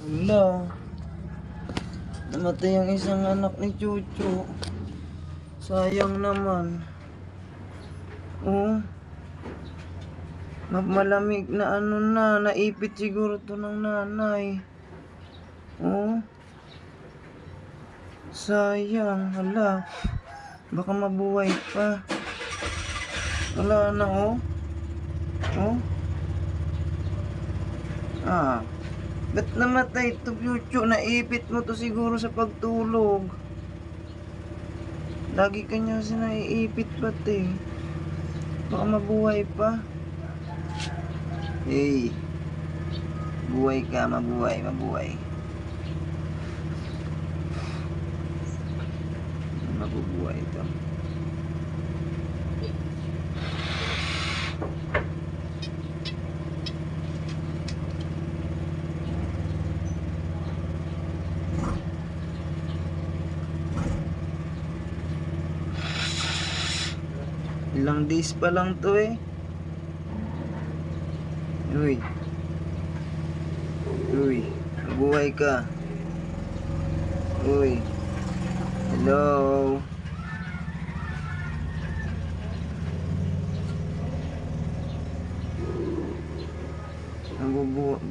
Wala. Namatay ang isang anak ni Chucho. Sayang naman. Oh. Malamig na ano na. Naipit siguro to ng nanay. Oh. Sayang. Hala. Baka mabuhay pa. Wala na oh. Oh. Ah. Ba't namatay ito, Chucho? Naipit mo to siguro sa pagtulog. Lagi kanya naiipit ba't eh. Baka mabuhay pa. Hey. Buhay ka, mabuhay, mabuhay. Mabubuhay ito. Ilang days pa lang to eh. Uy. Uy. Mabuhay ka. Uy. Hello.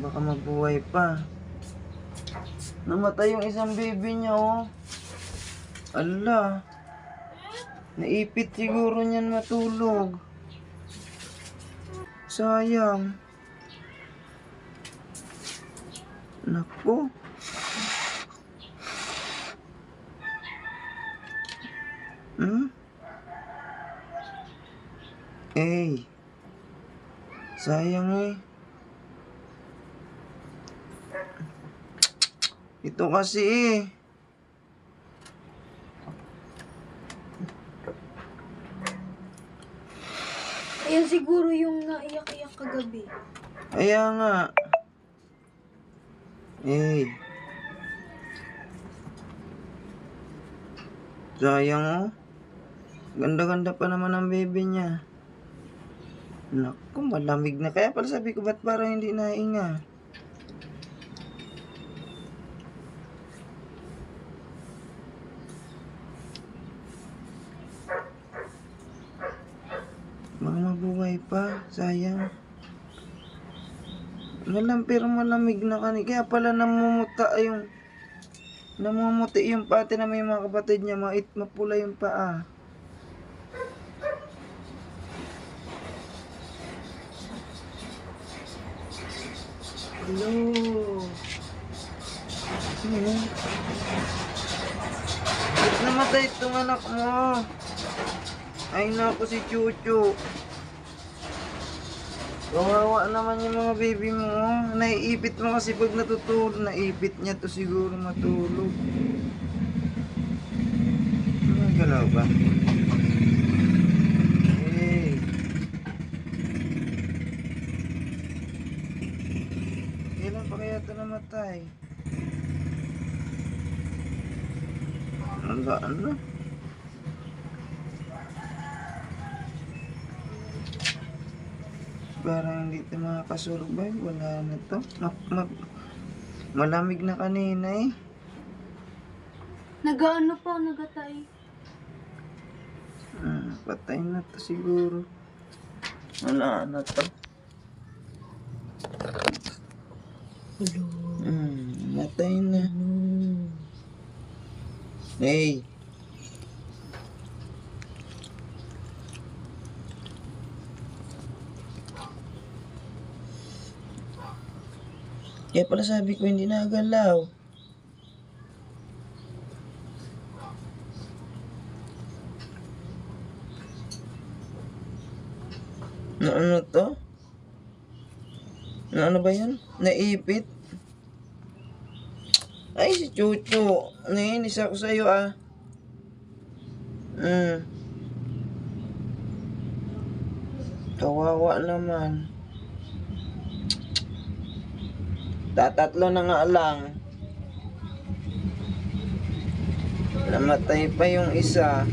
Baka mabuhay pa. Namatay yung isang baby niya oh. Ala. Naipit siguro niyan matulog. Sayang. Naku. Eh. Sayang eh. Ito kasi eh. Ayan siguro yung naiyak-iyak kagabi. Kaya nga. Eh. Sayang oh. Ganda-ganda pa naman ang baby niya. Naku, malamig na. Kaya pala sabi ko, ba't parang hindi nainga? Baka mabuhay pa. Sayang. Pero malamig na kanina. Kaya pala namumuti yung pati na may mga kapatid niya. Mapula yung paa. Hello. Ba't namatay itong anak mo? Ay naku si Chucho. Kawawa naman yung mga baby mo. Naiipit mo kasi pag natutulog. Naipit niya to siguro matulog. Galaw ba? Hey. Kailan pa kaya ito namatay? Ano? Parang hindi ito makakasurvive. Wala na to. Malamig na kanina eh. Nagaano pa, nagatay. Patay na to siguro. Wala na to. Hello. Matay na. Hey. Kaya pala sabi ko hindi nagalaw. Ano to? Ano ba yan? Naipit? Ay, si Chucho. Naiinis ako sa'yo ah. Kawawa naman. Tatatlo na nga lang. Namatay pa yung isa.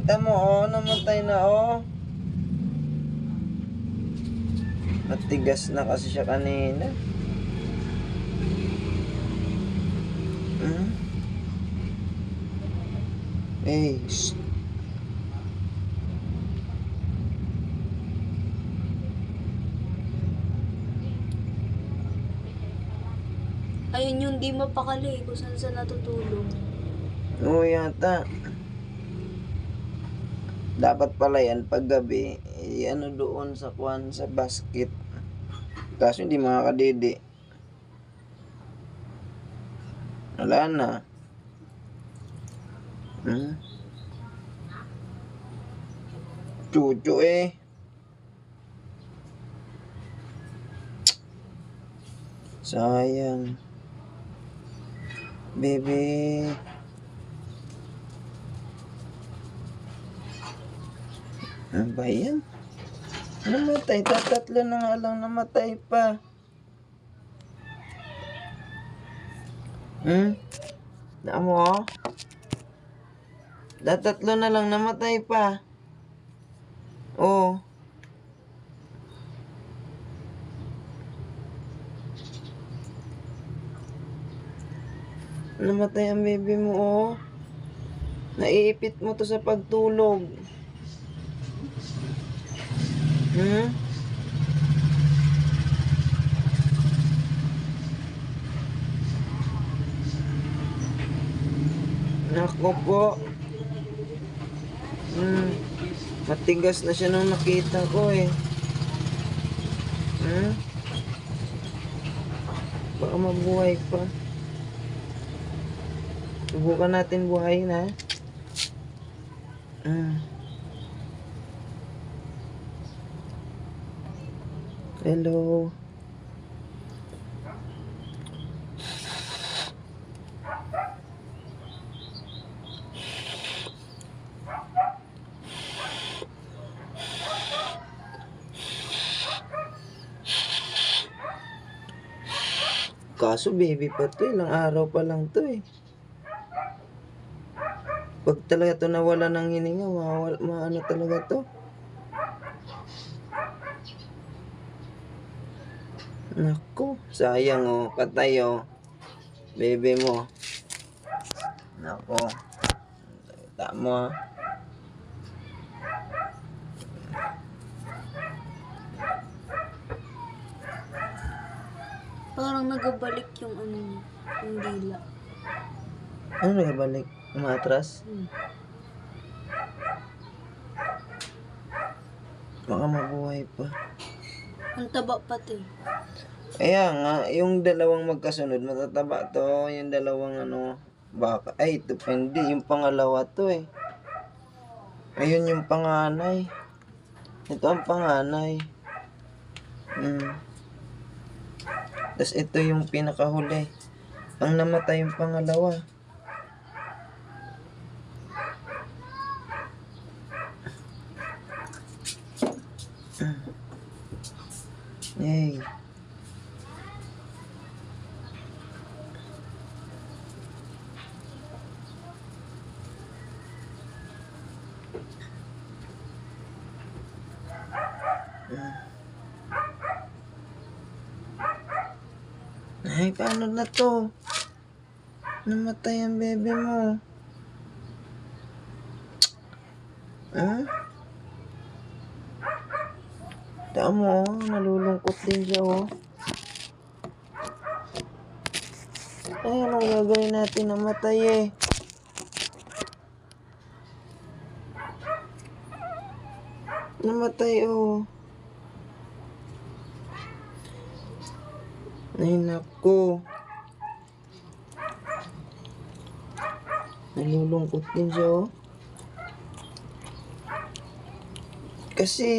Kita mo, oh, namatay na, oh. Matigas na kasi siya kanina. Hmm? Shh. Ayun yung di mapakali kung saan sa natutulog. Oo yata. Dapat pala yan pag gabi, ano doon sa kwan sa basket. Kaso hindi makakadede. Wala na. Hmm? Chuchu eh. Sayang. Bebe. Ano ba yan? Namatay. Tatlo na nga lang namatay pa. Hmm? Daan mo, oh. Tatlo na lang namatay pa. Oh. Namatay ang baby mo, oh. Naiipit mo to sa pagtulog. Hmm? Nako po. Matigas na siya nung nakita ko eh. Baka mabuhay pa. Subukan natin buhayin ha. Hello. Kaso baby pa to, ilang araw pa lang to eh. Pag talaga to nawala ng hininga, maano talaga to. Naku, sayang oh, patay oh. Baby mo. Naku. Kita mo ah. Parang nagabalik yung ano niya, yung dila. Ano nagabalik? Umatras? Baka mabuhay pa. Ang taba pati. Kaya nga, yung dalawang magkasunod, matataba to. Yung dalawang ano, baka. Ay, ito pa hindi. Yung pangalawa to eh. Ayun yung panganay. Ito ang panganay. Tapos ito yung pinakahuli. Ang namatay yung pangalawa. Yay. Ay, paano na to? Namatay ang bebe mo. Tama mo, nalulungkot din siya oh. Ay, anong gagawin natin? Namatay eh. Namatay oh. Ay, naku. Nalulungkot din siya oh. Kasi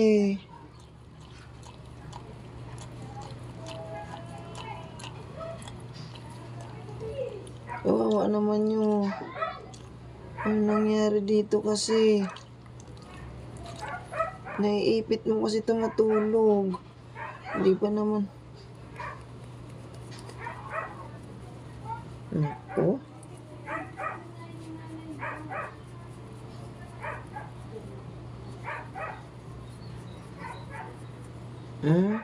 kawawa naman yung ano nangyari dito kasi naiipit mo kasi ito matulog. Hindi pa naman. Naku. Hmm?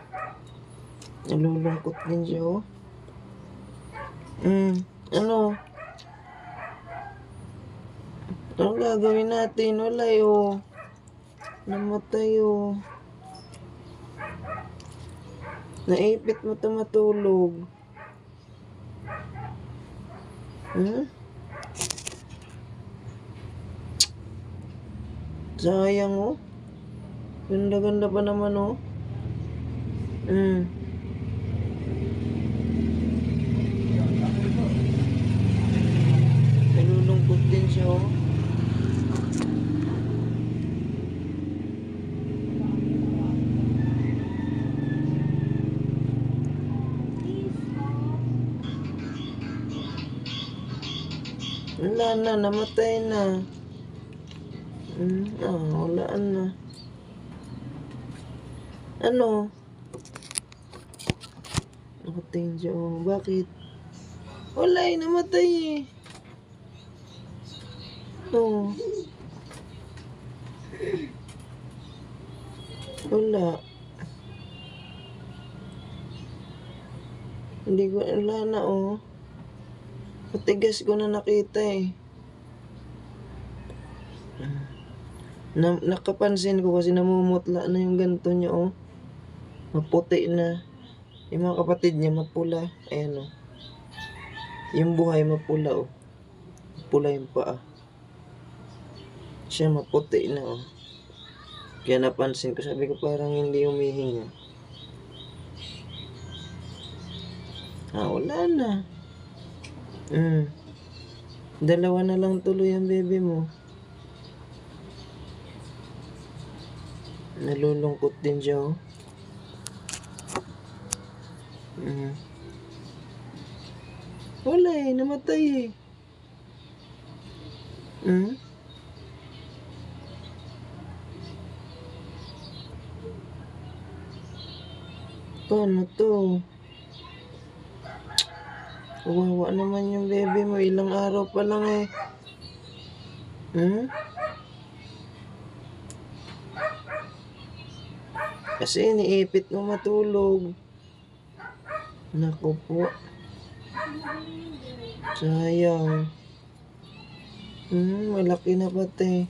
Nalulungkot din siya, oh. Ano? Anong gagawin natin? Wala, oh. Namatay, oh. Naipit mo ito matulog. Sayang, oh. Ganda-ganda pa naman, oh. Nalulungkot din siya, oh. Wala na, namatay na. Wala na. Ano? Nakatingin siya, oh. Bakit? Wala eh, namatay eh. Oh. Wala. Hindi ko, wala na, oh. Matigas ko na nakita eh. Nakapansin ko kasi namumutla na yung ganto niya, oh. Maputi na. Yung mga kapatid niya mapula. Ayan, oh. Yung buhay mapula, oh. Pula yung paa. Siya maputi na, oh. Kaya napansin ko, sabi ko parang hindi humihinga. Wala na. Dalawa na lang tuloy ang baby mo. Nalulungkot din siya, oh. Wala eh, namatay eh. Paano to? Kawawa naman yung baby mo, ilang araw pa lang eh. Kasi iniipit mo matulog. Naku po. Sayang. Malaki na pati.